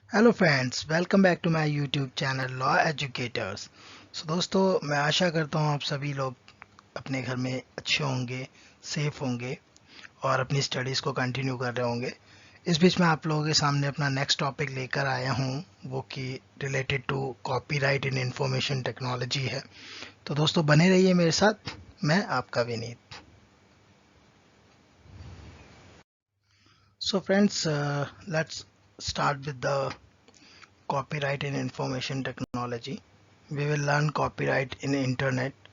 Hello friends, welcome back to my YouTube channel law educators. दोस्तों, मैं आशा करता हूँ आप सभी लोग अपने घर में अच्छे होंगे, सेफ होंगे और अपनी स्टडीज़ को कंटिन्यू कर रहे होंगे। इस बीच में आप लोगों के सामने अपना नेक्स्ट टॉपिक लेकर आया हूँ, वो कि related to copyright in information technology है। तो दोस्तों, बने रहिए मेरे साथ। मैं आपका Vineet. So friends, let's start with the copyright in information technology. We will learn copyright in internet,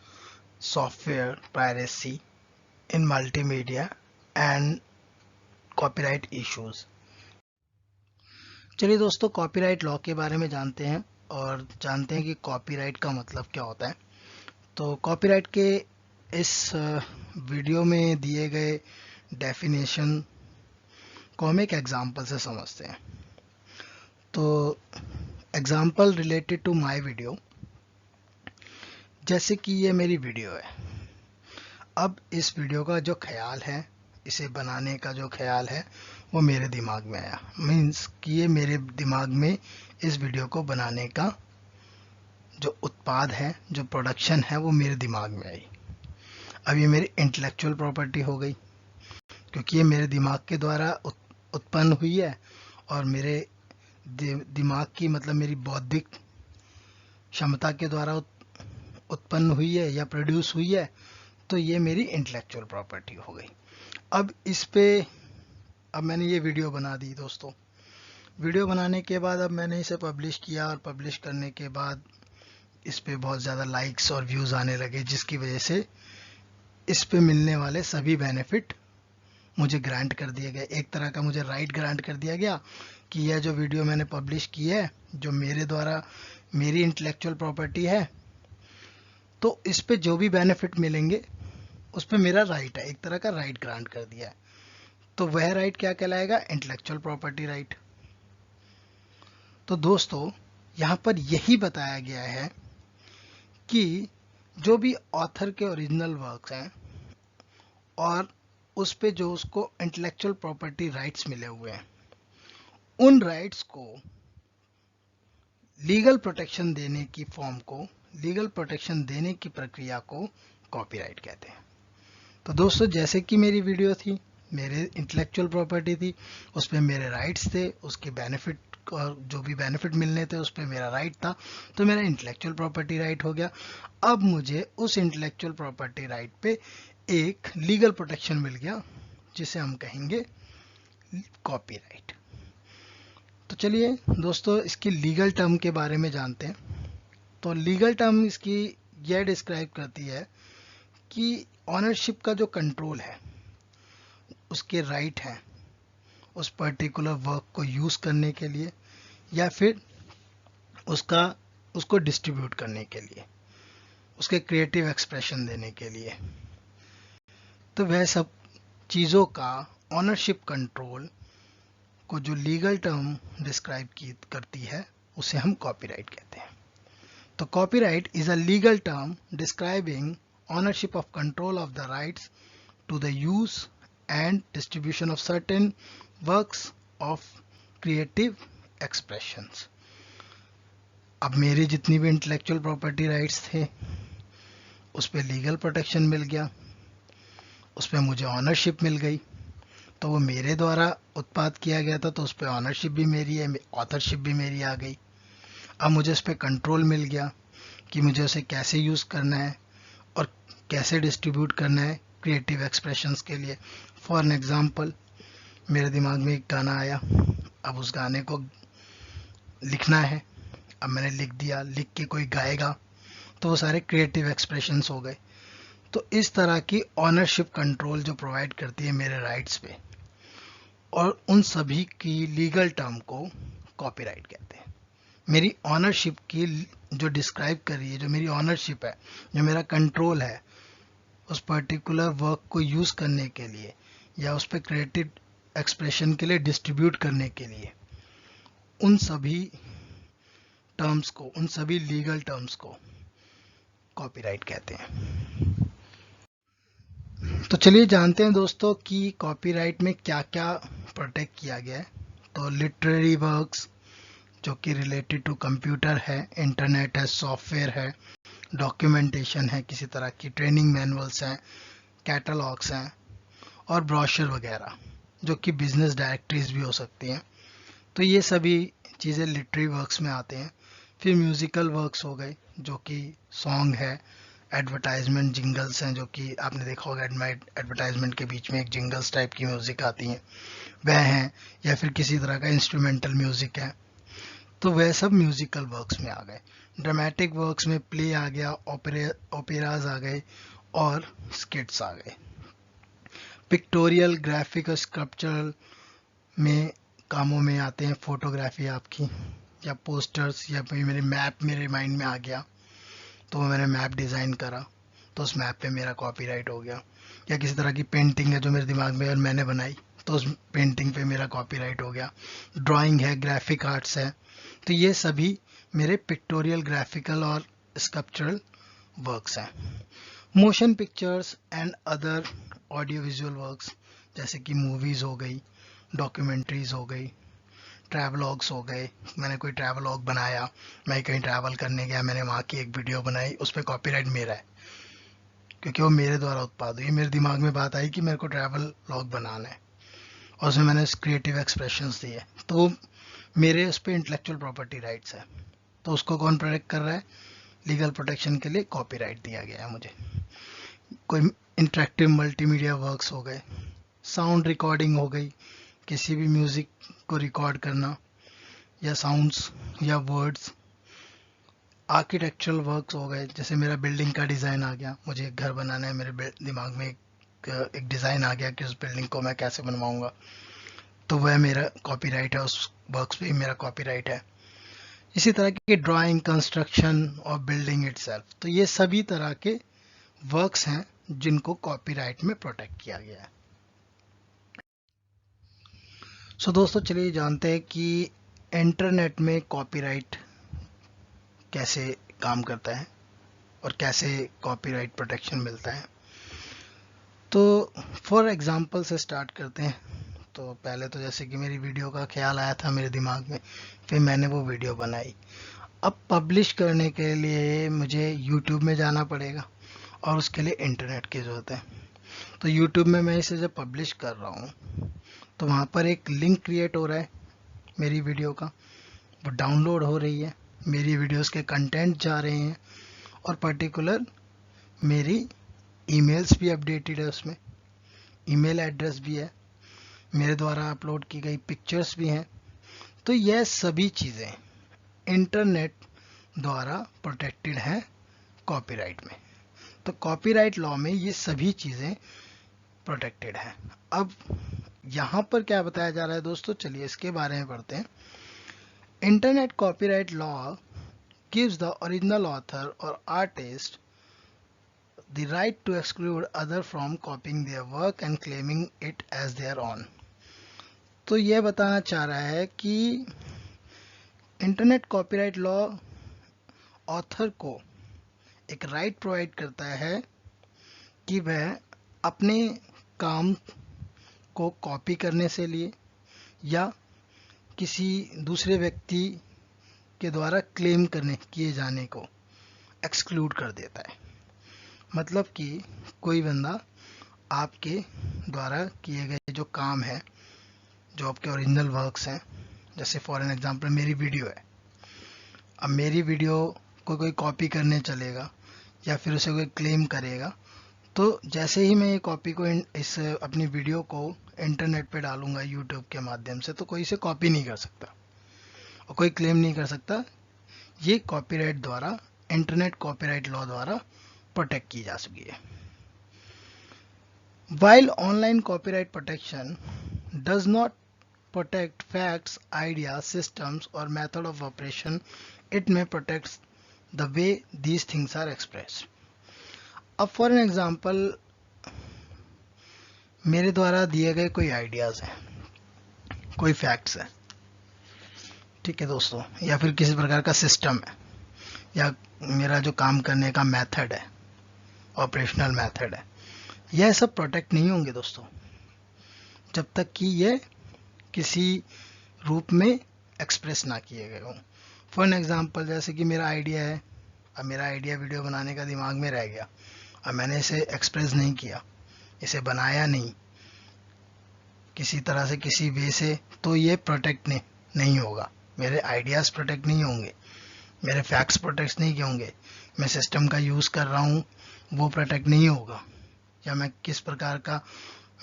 software piracy, in multimedia and copyright issues. चलिए दोस्तों, कॉपीराइट लॉ के बारे में जानते हैं और जानते हैं कि कॉपीराइट का मतलब क्या होता है। तो कॉपीराइट के इस वीडियो में दिए गए डेफिनेशन को हम एक एग्जांपल से समझते हैं। तो example related to my video, जैसे कि ये मेरी वीडियो है। अब इस वीडियो का जो ख्याल है, इसे बनाने का जो ख्याल है, वो मेरे दिमाग में आया। मीन्स कि ये मेरे दिमाग में इस वीडियो को बनाने का जो उत्पाद है, जो प्रोडक्शन है, वो मेरे दिमाग में आई। अब ये मेरी इंटेलेक्चुअल प्रॉपर्टी हो गई, क्योंकि ये मेरे दिमाग के द्वारा उत्पन्न हुई है और मेरे दिमाग की मतलब मेरी बौद्धिक क्षमता के द्वारा उत्पन्न हुई है या प्रोड्यूस हुई है। तो ये मेरी इंटेलेक्चुअल प्रॉपर्टी हो गई। अब इस पे अब मैंने ये वीडियो बना दी दोस्तों। वीडियो बनाने के बाद अब मैंने इसे पब्लिश किया और पब्लिश करने के बाद इस पे बहुत ज़्यादा लाइक्स और व्यूज़ आने लगे, जिसकी वजह से इस पे मिलने वाले सभी बेनिफिट मुझे ग्रांट कर दिए गए। एक तरह का मुझे राइट ग्रांट कर दिया गया कि यह जो वीडियो मैंने पब्लिश की है, जो मेरे द्वारा मेरी इंटेलेक्चुअल प्रॉपर्टी है, तो इस पे जो भी बेनिफिट मिलेंगे उस पे मेरा राइट है। एक तरह का राइट ग्रांट कर दिया है। तो वह राइट क्या कहलाएगा? Intellectual property right. तो दोस्तों, यहाँ पर यही बताया गया है कि जो भी ऑथर के ओरिजिनल वर्क्स हैं और उस पे जो उसको इंटेलेक्चुअल प्रॉपर्टी राइट्स मिले हुए हैं, उन राइट्स को लीगल प्रोटेक्शन देने की फॉर्म को, लीगल प्रोटेक्शन देने की प्रक्रिया को कॉपीराइट कहते हैं। तो दोस्तों, जैसे कि मेरी वीडियो थी, मेरे इंटेलेक्चुअल प्रॉपर्टी थी, उस पर मेरे राइट्स थे, उसके बेनिफिट और जो भी बेनिफिट मिलने थे उस पर मेरा राइट था, तो मेरा इंटेलेक्चुअल प्रॉपर्टी राइट हो गया। अब मुझे उस इंटेलेक्चुअल प्रॉपर्टी राइट पे एक लीगल प्रोटेक्शन मिल गया, जिसे हम कहेंगे कॉपीराइट। तो चलिए दोस्तों, इसकी लीगल टर्म के बारे में जानते हैं। तो लीगल टर्म इसकी यह डिस्क्राइब करती है कि ऑनरशिप का जो कंट्रोल है, उसके राइट हैं उस पर्टिकुलर वर्क को यूज करने के लिए या फिर उसका उसको डिस्ट्रीब्यूट करने के लिए, उसके क्रिएटिव एक्सप्रेशन देने के लिए। तो वह सब चीज़ों का ऑनरशिप कंट्रोल को जो लीगल टर्म डिस्क्राइब की करती है, उसे हम कॉपीराइट कहते हैं। तो copyright is a legal term describing ownership of control of the rights to the use and distribution of certain works of creative expressions. अब मेरे जितनी भी इंटेलेक्चुअल प्रॉपर्टी राइट्स थे, उस पर लीगल प्रोटेक्शन मिल गया, उस पर मुझे ऑनरशिप मिल गई। तो वो मेरे द्वारा उत्पाद किया गया था, तो उस पर ऑनरशिप भी मेरी है, ऑथरशिप भी मेरी आ गई। अब मुझे उस पर कंट्रोल मिल गया कि मुझे उसे कैसे यूज़ करना है और कैसे डिस्ट्रीब्यूट करना है क्रिएटिव एक्सप्रेशंस के लिए। फॉर एन एग्जांपल, मेरे दिमाग में एक गाना आया, अब उस गाने को लिखना है। अब मैंने लिख दिया, लिख के कोई गाएगा, तो वो सारे क्रिएटिव एक्सप्रेशंस हो गए। तो इस तरह की ऑनरशिप कंट्रोल जो प्रोवाइड करती है मेरे राइट्स पे, और उन सभी की लीगल टर्म को कॉपीराइट कहते हैं। मेरी ऑनरशिप की जो डिस्क्राइब कर रही है, जो मेरी ऑनरशिप है, जो मेरा कंट्रोल है उस पर्टिकुलर वर्क को यूज करने के लिए या उस पर क्रिएटिव एक्सप्रेशन के लिए डिस्ट्रीब्यूट करने के लिए, उन सभी टर्म्स को, उन सभी लीगल टर्म्स को कॉपीराइट कहते हैं। तो चलिए जानते हैं दोस्तों कि कॉपीराइट में क्या क्या प्रोटेक्ट किया गया है। तो लिटरेरी वर्क्स, जो कि रिलेटेड टू कंप्यूटर है, इंटरनेट है, सॉफ्टवेयर है, डॉक्यूमेंटेशन है, किसी तरह की ट्रेनिंग मैनुअल्स हैं, कैटलॉग्स हैं और ब्रोशर वगैरह, जो कि बिजनेस डायरेक्टरीज भी हो सकती हैं। तो ये सभी चीज़ें लिटरेरी वर्क्स में आते हैं। फिर म्यूज़िकल वर्क्स हो गए, जो कि सॉन्ग है, एडवर्टाइजमेंट जिंगल्स हैं, जो कि आपने देखा होगा एडवर्टाइजमेंट के बीच में एक जिंगल्स टाइप की म्यूज़िक आती हैं, वह हैं, या फिर किसी तरह का इंस्ट्रूमेंटल म्यूज़िक है, तो वह सब म्यूज़िकल वर्क्स में आ गए। ड्रामेटिक वर्क्स में प्ले आ गया, ओपेराज आ गए और स्किट्स आ गए। पिक्टोरियल, ग्राफिक और स्कल्पचरल में कामों में आते हैं फोटोग्राफी आपकी, या पोस्टर्स, या फिर मेरे मैप मेरे माइंड में आ गया तो मैंने मैप डिज़ाइन करा तो उस मैप पे मेरा कॉपीराइट हो गया, या किसी तरह की पेंटिंग है जो मेरे दिमाग में और मैंने बनाई तो उस पेंटिंग पे मेरा कॉपीराइट हो गया। ड्राइंग है, ग्राफिक आर्ट्स है, तो ये सभी मेरे पिक्टोरियल, ग्राफिकल और स्कल्पचरल वर्क्स हैं। Motion pictures and other audio visual works, जैसे कि मूवीज़ हो गई, डॉक्यूमेंट्रीज हो गई, ट्रैवलॉग्स हो गए, मैंने कोई ट्रैवलॉग बनाया, मैं कहीं ट्रैवल करने गया, मैंने वहाँ की एक वीडियो बनाई, उस पर कॉपीराइट मेरा है क्योंकि वो मेरे द्वारा उत्पाद हुई। मेरे दिमाग में बात आई कि मेरे को ट्रैवल लॉग बनाना है और उसमें मैंने क्रिएटिव एक्सप्रेशंस दिए, तो मेरे उस पर इंटेलेक्चुअल प्रॉपर्टी राइट्स है, तो उसको कौन प्रोटेक्ट कर रहा है? लीगल प्रोटेक्शन के लिए कॉपीराइट दिया गया है मुझे। कोई इंटरेक्टिव मल्टीमीडिया वर्क्स हो गए, साउंड रिकॉर्डिंग हो गई, किसी भी म्यूज़िक को रिकॉर्ड करना, या साउंड्स या वर्ड्स। आर्किटेक्चरल वर्क्स हो गए, जैसे मेरा बिल्डिंग का डिज़ाइन आ गया, मुझे एक घर बनाना है, मेरे दिमाग में एक डिज़ाइन आ गया कि उस बिल्डिंग को मैं कैसे बनवाऊंगा, तो वह मेरा कॉपीराइट है, उस वर्क्स पे ही मेरा कॉपीराइट है। इसी तरह की ड्राइंग, कंस्ट्रक्शन और बिल्डिंग इटसेल्फ, तो ये सभी तरह के वर्क्स हैं जिनको कॉपीराइट में प्रोटेक्ट किया गया है। सो दोस्तों, चलिए जानते हैं कि इंटरनेट में कॉपीराइट कैसे काम करता है और कैसे कॉपीराइट प्रोटेक्शन मिलता है। तो फॉर एग्जांपल से स्टार्ट करते हैं। तो पहले तो जैसे कि मेरी वीडियो का ख्याल आया था मेरे दिमाग में, फिर मैंने वो वीडियो बनाई। अब पब्लिश करने के लिए मुझे यूट्यूब में जाना पड़ेगा और उसके लिए इंटरनेट की ज़रूरत है। तो यूट्यूब में मैं इसे जब पब्लिश कर रहा हूँ तो वहाँ पर एक लिंक क्रिएट हो रहा है मेरी वीडियो का, वो डाउनलोड हो रही है, मेरी वीडियोस के कंटेंट जा रहे हैं और पर्टिकुलर मेरी ईमेल्स भी अपडेटेड है, उसमें ईमेल एड्रेस भी है, मेरे द्वारा अपलोड की गई पिक्चर्स भी हैं। तो यह सभी चीज़ें इंटरनेट द्वारा प्रोटेक्टेड हैं कॉपीराइट में। तो कॉपीराइट लॉ में ये सभी चीज़ें प्रोटेक्टेड हैं। अब यहाँ पर क्या बताया जा रहा है दोस्तों, चलिए इसके बारे में पढ़ते हैं। Internet copyright law gives the original author or artist the right to exclude other from copying their work and claiming it as their own। तो यह बताना चाह रहा है कि इंटरनेट कॉपीराइट लॉ ऑथर को एक राइट प्रोवाइड करता है कि वह अपने काम को कॉपी करने से लिए या किसी दूसरे व्यक्ति के द्वारा क्लेम करने किए जाने को एक्सक्लूड कर देता है। मतलब कि कोई बंदा आपके द्वारा किए गए जो काम है, जो आपके ओरिजिनल वर्क्स हैं, जैसे फॉर एन एग्जांपल मेरी वीडियो है, अब मेरी वीडियो को कोई कॉपी करने चलेगा या फिर उसे कोई क्लेम करेगा, तो जैसे ही मैं ये कॉपी को इस अपनी वीडियो को इंटरनेट पे डालूंगा यूट्यूब के माध्यम से, तो कोई इसे कॉपी नहीं कर सकता और कोई क्लेम नहीं कर सकता। ये कॉपीराइट द्वारा, इंटरनेट कॉपीराइट लॉ द्वारा प्रोटेक्ट की जा चुकी है। While online copyright protection does not protect facts, ideas, systems or method of operation, it may protect the way these things are expressed। अब फॉर एन एग्जाम्पल मेरे द्वारा दिए गए कोई आइडियाज हैं, कोई फैक्ट्स है, ठीक है दोस्तों, या फिर किसी प्रकार का सिस्टम है, या मेरा जो काम करने का मेथड है, ऑपरेशनल मेथड है, यह सब प्रोटेक्ट नहीं होंगे दोस्तों जब तक कि ये किसी रूप में एक्सप्रेस ना किए गए हों। फॉर एन एग्जाम्पल, जैसे कि मेरा आइडिया है, अब मेरा आइडिया वीडियो बनाने का दिमाग में रह गया, अब मैंने इसे एक्सप्रेस नहीं किया, इसे बनाया नहीं किसी तरह से, किसी वे से, तो ये प्रोटेक्ट नहीं होगा। मेरे आइडियाज़ प्रोटेक्ट नहीं होंगे, मेरे फैक्ट्स प्रोटेक्ट नहीं होंगे, मैं सिस्टम का यूज़ कर रहा हूँ वो प्रोटेक्ट नहीं होगा, या मैं किस प्रकार का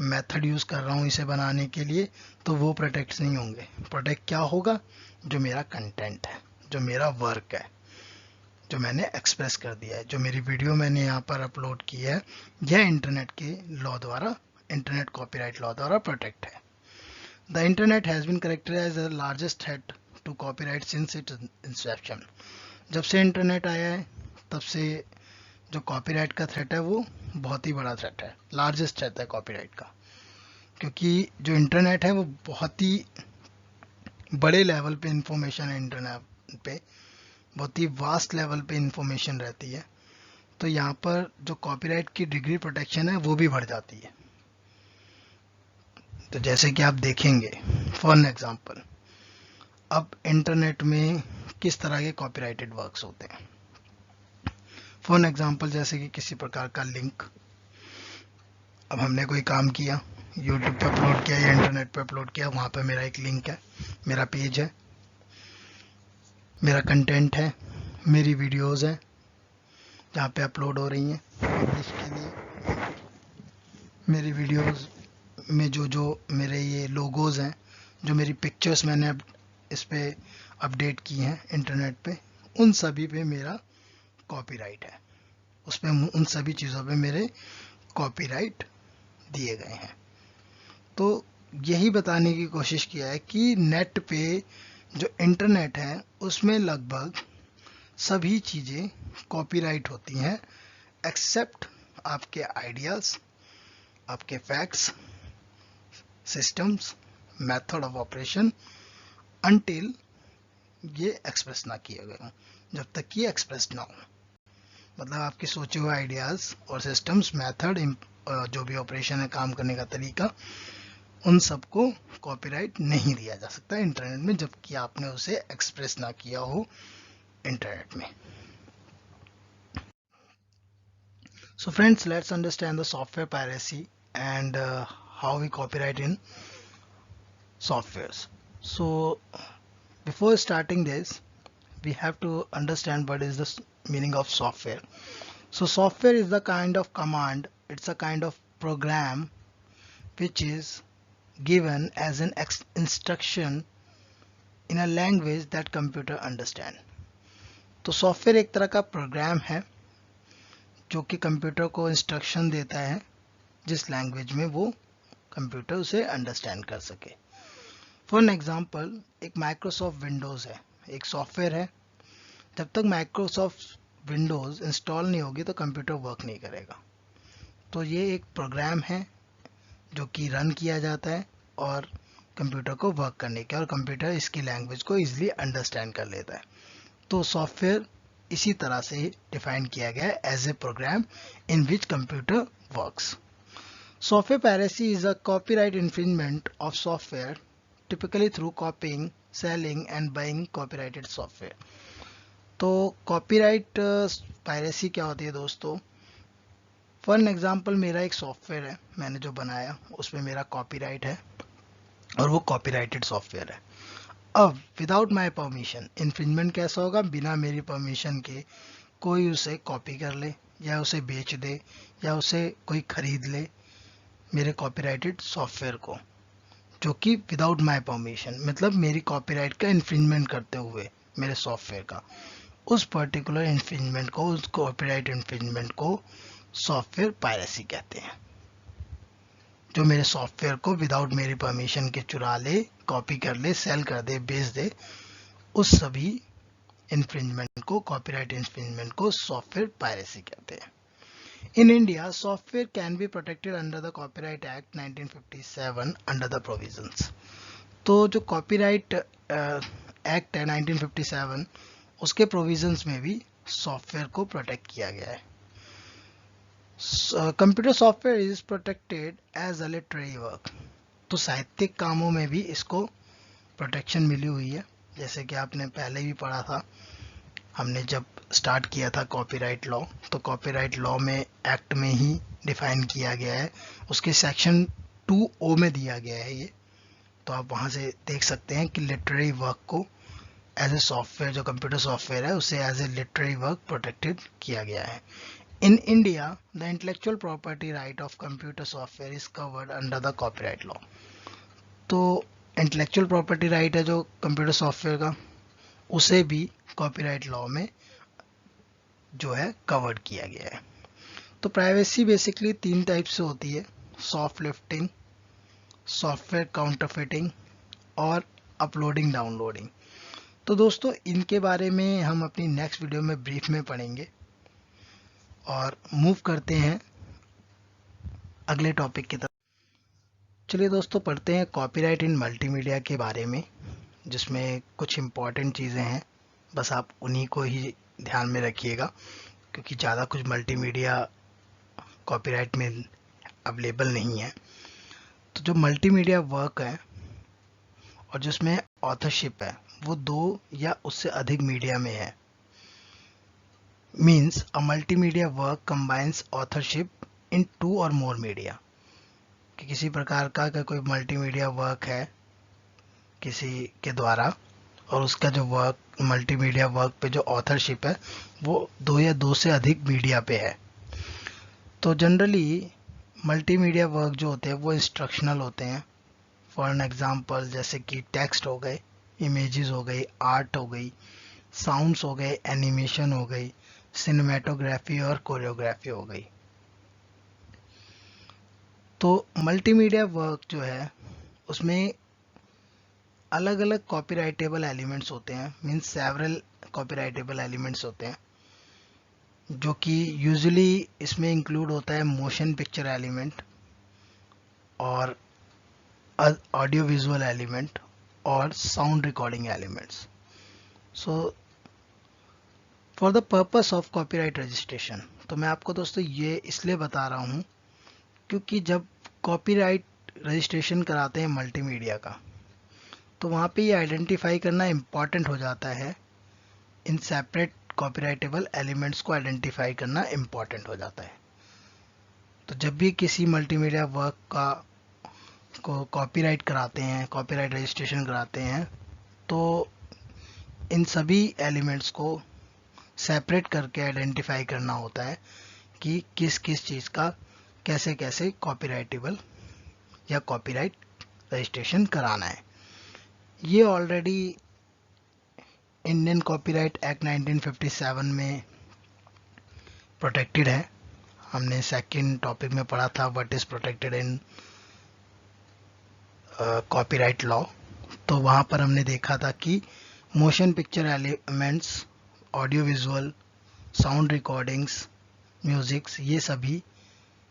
मेथड यूज़ कर रहा हूँ इसे बनाने के लिए, तो वो प्रोटेक्ट नहीं होंगे। प्रोटेक्ट क्या होगा? जो मेरा कंटेंट है, जो मेरा वर्क है, जो मैंने एक्सप्रेस कर दिया है, जो मेरी वीडियो मैंने यहाँ पर अपलोड की है, यह इंटरनेट के लॉ द्वारा, इंटरनेट कॉपीराइट लॉ द्वारा प्रोटेक्ट है। The internet has been characterised as the largest threat to copyright since its inception. जब से इंटरनेट आया है तब से जो कॉपीराइट का थ्रेट है वो बहुत ही बड़ा थ्रेट है, लार्जेस्ट थ्रेट है कॉपीराइट का, क्योंकि जो इंटरनेट है वो बहुत ही बड़े लेवल पे इंफॉर्मेशन है, इंटरनेट पे बहुत ही वास्ट लेवल पे इंफॉर्मेशन रहती है, तो यहाँ पर जो कॉपीराइट की डिग्री प्रोटेक्शन है वो भी बढ़ जाती है। तो जैसे कि आप देखेंगे, फॉर एन एग्जांपल, अब इंटरनेट में किस तरह के कॉपीराइटेड वर्क्स होते हैं। फॉर एन एग्जांपल, जैसे कि किसी प्रकार का लिंक, अब हमने कोई काम किया, यूट्यूब पे अपलोड किया या इंटरनेट पे अपलोड किया, वहाँ पे मेरा एक लिंक है, मेरा पेज है, मेरा कंटेंट है, मेरी वीडियोस हैं जहाँ पे अपलोड हो रही हैं पब्लिश के लिए। मेरी वीडियोस में जो मेरे ये लोगोज हैं, जो मेरी पिक्चर्स मैंने इस पे अपडेट की हैं इंटरनेट पे, उन सभी पे मेरा कॉपीराइट है, उस पे उन सभी चीज़ों पे मेरे कॉपीराइट दिए गए हैं। तो यही बताने की कोशिश किया है कि नेट पे जो इंटरनेट है उसमें लगभग सभी चीज़ें कॉपीराइट होती हैं, एक्सेप्ट आपके आइडियाज़, आपके facts, systems, method of operation, until ये एक्सप्रेस ना किए गए हों, जब तक कि एक्सप्रेस ना हो। मतलब आपके सोचे हुए आइडियाज़ और सिस्टम्स, मेथड, जो भी ऑपरेशन है, काम करने का तरीका, उन सबको कॉपीराइट नहीं दिया जा सकता इंटरनेट में, जबकि आपने उसे एक्सप्रेस ना किया हो इंटरनेट में। So friends, let's understand the software piracy and how we copyright in softwares. So before starting this, we have to understand what is the meaning of software. So software is the kind of command, it's a kind of program which is given as an instruction in a language that computer understand. तो software एक तरह का programme है जो कि computer को instruction देता है जिस लैंग्वेज में वो कंप्यूटर उसे अंडरस्टैंड कर सके। फॉर एन एग्जांपल, एक माइक्रोसॉफ्ट विंडोज़ है, एक सॉफ्टवेयर है, जब तक माइक्रोसॉफ्ट विंडोज़ इंस्टॉल नहीं होगी तो कंप्यूटर वर्क नहीं करेगा। तो ये एक प्रोग्राम है जो कि रन किया जाता है और कंप्यूटर को वर्क करने के, और कंप्यूटर इसकी लैंग्वेज को ईजिली अंडरस्टैंड कर लेता है। तो सॉफ्टवेयर इसी तरह से डिफाइन किया गया है, as a program in which computer works. Software piracy is a copyright infringement of software, typically through copying, selling and buying copyrighted software. तो कॉपीराइट पायरेसी क्या होती है दोस्तों? फॉर एन एग्जांपल, मेरा एक सॉफ्टवेयर है, मैंने जो बनाया उसमें मेरा कॉपीराइट है और वो कॉपीराइटेड सॉफ्टवेयर है। अब विदाउट माय परमिशन इन्फ्रिंजमेंट कैसा होगा? बिना मेरी परमिशन के कोई उसे कॉपी कर ले या उसे बेच दे या उसे कोई खरीद ले, मेरे कॉपीराइटेड सॉफ्टवेयर को, जो कि विदाउट माय परमिशन, मतलब मेरी कॉपीराइट का इन्फ्रिंजमेंट करते हुए मेरे सॉफ्टवेयर का, उस पर्टिकुलर इन्फ्रिंजमेंट को, उस कॉपीराइट इन्फ्रिंजमेंट को सॉफ्टवेयर पायरेसी कहते हैं। जो मेरे सॉफ्टवेयर को विदाउट मेरी परमिशन के चुरा ले, कॉपी कर ले, सेल कर दे, बेच दे, उस सभी इन्फ्रिंजमेंट को, कॉपीराइट इन्फ्रिंजमेंट को सॉफ्टवेयर पायरेसी कहते हैं। In India, software can be protected under the Copyright Act 1957 under the provisions. तो जो कॉपीराइट एक्ट है 1957, उसके प्रोविजंस में भी सॉफ्टवेयर को प्रोटेक्ट किया गया है। Computer software is protected as a literary work. तो साहित्यिक कामों में भी इसको प्रोटेक्शन मिली हुई है, जैसे कि आपने पहले भी पढ़ा था, हमने जब स्टार्ट किया था कॉपीराइट लॉ, तो कॉपीराइट लॉ में एक्ट में ही डिफाइन किया गया है, उसके सेक्शन 2O में दिया गया है ये। तो आप वहाँ से देख सकते हैं कि लिटरेरी वर्क को एज ए सॉफ्टवेयर, जो कंप्यूटर सॉफ्टवेयर है, उसे as a literary work protected किया गया है। In India, the intellectual property right of computer software is covered under the copyright law. तो इंटेलेक्चुअल प्रॉपर्टी राइट है जो कंप्यूटर सॉफ्टवेयर का, उसे भी कॉपीराइट लॉ में जो है कवर्ड किया गया है। तो प्राइवेसी बेसिकली 3 टाइप से होती है, सॉफ्ट लिफ्टिंग, सॉफ्टवेयर काउंटरफिटिंग और अपलोडिंग डाउनलोडिंग। तो दोस्तों इनके बारे में हम अपनी नेक्स्ट वीडियो में ब्रीफ में पढ़ेंगे। और मूव करते हैं अगले टॉपिक की तरफ। चलिए दोस्तों पढ़ते हैं कॉपीराइट इन मल्टीमीडिया के बारे में, जिसमें कुछ इम्पॉर्टेंट चीज़ें हैं, बस आप उन्हीं को ही ध्यान में रखिएगा, क्योंकि ज़्यादा कुछ मल्टीमीडिया कॉपीराइट में अवेलेबल नहीं है। तो जो मल्टीमीडिया वर्क है और जिसमें ऑथरशिप है वो 2 या उससे अधिक मीडिया में है। Means a multimedia work combines authorship in 2 or more media, कि किसी प्रकार का कोई मल्टीमीडिया वर्क है किसी के द्वारा और उसका जो वर्क मल्टीमीडिया वर्क पे जो ऑथरशिप है वो 2 या 2 से अधिक मीडिया पे है। तो जनरली मल्टीमीडिया वर्क जो होते हैं वो इंस्ट्रक्शनल होते हैं। फॉर एन एग्जांपल जैसे कि टेक्स्ट हो गए, इमेजेस हो गई, आर्ट हो गई, साउंड्स हो गए, एनिमेशन हो गई, सिनेमेटोग्राफी और कोरियोग्राफी हो गई। तो मल्टीमीडिया वर्क जो है उसमें अलग अलग कॉपीराइटेबल एलिमेंट्स होते हैं, मींस सेवरल कॉपीराइटेबल एलिमेंट्स होते हैं, जो कि यूजुअली इसमें इंक्लूड होता है मोशन पिक्चर एलिमेंट और ऑडियो विजुअल एलिमेंट और sound recording elements. So for the purpose of copyright registration, तो मैं आपको दोस्तों ये इसलिए बता रहा हूँ क्योंकि जब कॉपीराइट रजिस्ट्रेशन कराते हैं मल्टीमीडिया का, तो वहाँ पे ये आइडेंटिफाई करना इम्पॉर्टेंट हो जाता है, इन सेपरेट कॉपीराइटेबल एलिमेंट्स को आइडेंटिफाई करना इम्पॉर्टेंट हो जाता है। तो जब भी किसी मल्टीमीडिया वर्क का को कॉपीराइट कराते हैं, कॉपीराइट रजिस्ट्रेशन कराते हैं, तो इन सभी एलिमेंट्स को सेपरेट करके आइडेंटिफाई करना होता है कि किस किस चीज़ का कैसे कैसे कॉपीराइटेबल या कॉपीराइट रजिस्ट्रेशन कराना है। ये ऑलरेडी इंडियन कॉपीराइट एक्ट 1957 में प्रोटेक्टेड है। हमने सेकंड टॉपिक में पढ़ा था what is protected in copyright law. तो वहाँ पर हमने देखा था कि motion picture elements, audio visual, sound recordings, musics, ये सभी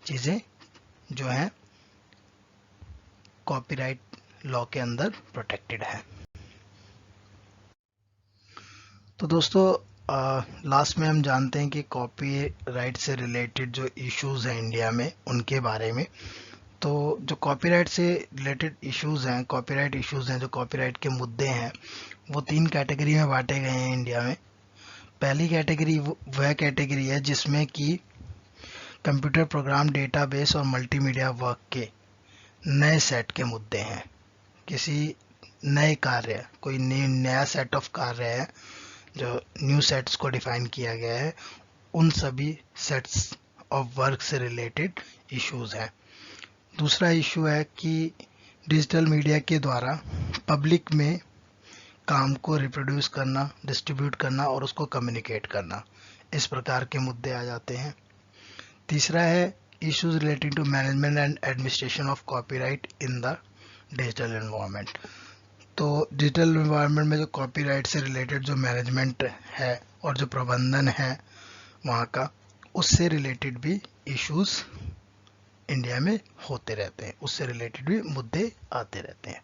चीज़ें जो हैं कॉपीराइट लॉ के अंदर प्रोटेक्टेड है। तो दोस्तों लास्ट में हम जानते हैं कि कॉपीराइट से रिलेटेड जो इश्यूज हैं इंडिया में उनके बारे में। तो जो कॉपीराइट से रिलेटेड इश्यूज हैं, कॉपीराइट इश्यूज हैं, जो कॉपीराइट के मुद्दे हैं, वो 3 कैटेगरी में बांटे गए हैं इंडिया में। पहली कैटेगरी वह कैटेगरी है जिसमें कि कंप्यूटर प्रोग्राम, डेटाबेस और मल्टीमीडिया वर्क के नए सेट के मुद्दे हैं। किसी नए कार्य, कोई नया सेट ऑफ कार्य है जो न्यू सेट्स को डिफाइन किया गया है, उन सभी सेट्स ऑफ वर्क से रिलेटेड इश्यूज हैं। दूसरा इशू है कि डिजिटल मीडिया के द्वारा पब्लिक में काम को रिप्रोड्यूस करना, डिस्ट्रीब्यूट करना और उसको कम्युनिकेट करना, इस प्रकार के मुद्दे आ जाते हैं। तीसरा है issues relating to management and administration of copyright in the digital environment. तो डिजिटल एनवायरनमेंट में जो कॉपीराइट से रिलेटेड जो मैनेजमेंट है और जो प्रबंधन है वहाँ का, उससे रिलेटेड भी इश्यूज इंडिया में होते रहते हैं, उससे रिलेटेड भी मुद्दे आते रहते हैं।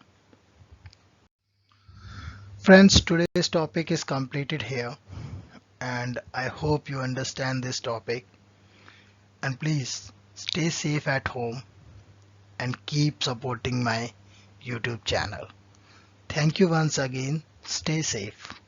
Friends, today's topic is completed here and I hope you understand this topic, and please stay safe at home and keep supporting my YouTube channel. Thank you once again. Stay safe.